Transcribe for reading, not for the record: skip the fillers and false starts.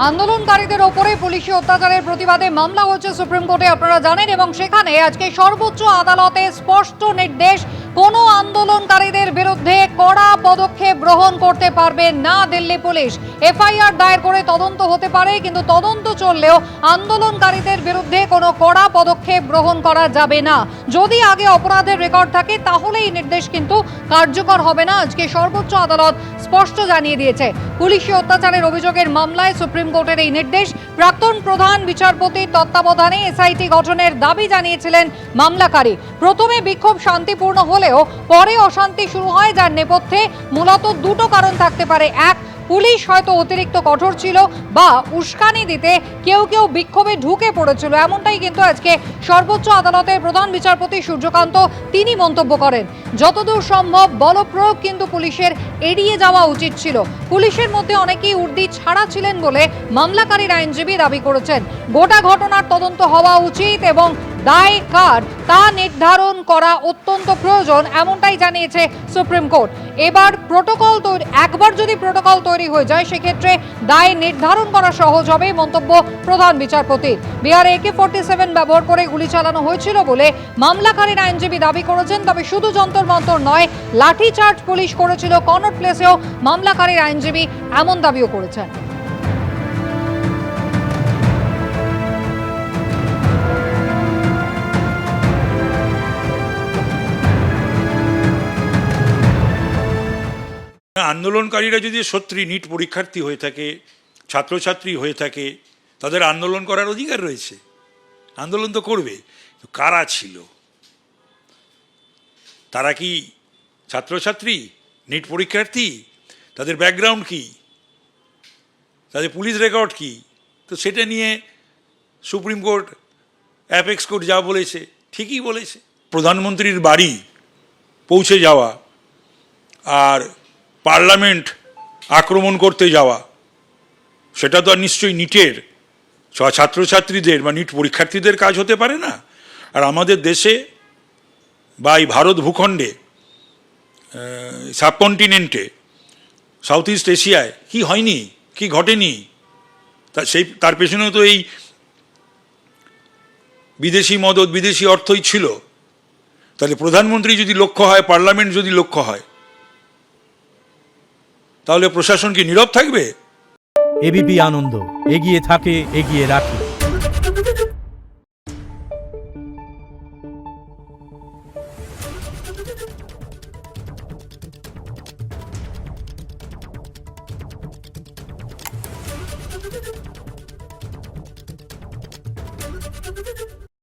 আন্দোলনকারীদের ওপরে পুলিশি অত্যাচারের প্রতিবাদে মামলা হচ্ছে সুপ্রিম কোর্টে, আপনারা জানেন, এবং সেখানে আজকে সর্বোচ্চ আদালতে স্পষ্ট নির্দেশ, কোনো আন্দোলনকারীদের বিরুদ্ধে কড়া পদক্ষেপ গ্রহণ করতে পারবে না দিল্লি পুলিশ। এফআইআর দায়ের করে তদন্ত হতে পারে, কিন্তু তদন্ত চললেও আন্দোলনকারীদের বিরুদ্ধে কোনো কড়া পদক্ষেপ গ্রহণ করা যাবে না। যদি আগে অপরাধের রেকর্ড থাকে তাহলে এই নির্দেশ কিন্তু কার্যকর হবে না, আজকে সর্বোচ্চ আদালত স্পষ্ট জানিয়ে দিয়েছে। পুলিশি অত্যাচারের অভিযোগের মামলায় সুপ্রিম কোর্টের এই নির্দেশ। প্রাক্তন প্রধান বিচারপতির তত্ত্বাবধানে এসআইটি গঠনের দাবি জানিয়েছিলেন মামলাকারী। প্রথমে বিক্ষোভ শান্তিপূর্ণ হলেও পরে অশান্তি শুরু হয়, যার নেপথ্যে মূলত দুটো কারণ থাকতে পারে। এক, পুলিশ হয়তো অতিরিক্ত কঠোর ছিল, বা উস্কানি দিতে কেউ কেউ বিক্ষোভে ঢুকে পড়েছিল, এমনটাই কিন্তু আজকে সর্বোচ্চ আদালতের প্রধান বিচারপতি সূর্যকান্ত তিনি মন্তব্য করেন। যতদূর সম্ভব বলপ্রয়োগ কিন্তু পুলিশের এড়িয়ে যাওয়া উচিত ছিল। পুলিশের মধ্যে অনেকেই উর্দি ছাড়া ছিলেন বলে মামলাকারীর আইনজীবী দাবি করেছেন। গোটা ঘটনার তদন্ত হওয়া উচিত এবং দায় কার তা নির্ধারণ করা অত্যন্ত প্রয়োজন, এমনটাই জানিয়েছে সুপ্রিম কোর্ট। এবার প্রোটোকল তৈরি, একবার যদি প্রোটোকল তৈরি হয়ে যায় সেক্ষেত্রে দায় নির্ধারণ করা সহজ হবে, মন্তব্য প্রধান বিচারপতির। বিহারে AK-47 ব্যবহার করে গুলি চালানো হয়েছিল বলে মামলাকারীর আইনজীবী দাবি করেছেন। তবে শুধু যন্তর মন্তর নয়, লাঠিচার্জ পুলিশ করেছিল কনট প্লেসেও, মামলাকারীর আইনজীবী এমন দাবিও করেছেন। আন্দোলনকারীরা যদি সত্যি নিট পরীক্ষার্থী হয়ে থাকে, ছাত্রছাত্রী হয়ে থাকে, তাদের আন্দোলন করার অধিকার রয়েছে, আন্দোলন তো করবে। কারা ছিল? তারা কি ছাত্রছাত্রী, নিট পরীক্ষার্থী? তাদের ব্যাকগ্রাউন্ড কি? তাদের পুলিশ রেকর্ড কি? তো সেটা নিয়ে সুপ্রিম কোর্ট, অ্যাপেক্স কোর্ট যা বলেছে ঠিকই বলেছে। প্রধানমন্ত্রীর বাড়ি পৌঁছে যাওয়া আর পার্লামেন্ট আক্রমণ করতে যাওয়া, সেটা তো আর নিশ্চয়ই নিটের ছাত্রছাত্রীদের বা নিট পরীক্ষার্থীদের কাজ হতে পারে না। আর আমাদের দেশে বা এই ভারত ভূখণ্ডে, সাবকন্টিনেন্টে, সাউথ ইস্ট এশিয়ায় কি হয়নি, কি ঘটেনি, তার পেছনেও তো এই বিদেশি মদত, বিদেশি অর্থই ছিল। তাহলে প্রধানমন্ত্রী যদি লক্ষ্য হয়, পার্লামেন্ট যদি লক্ষ্য হয়, তাহলে প্রশাসন কি নীরব থাকবে? এবিপি আনন্দ এগিয়ে থাকে, এগিয়ে রাখে।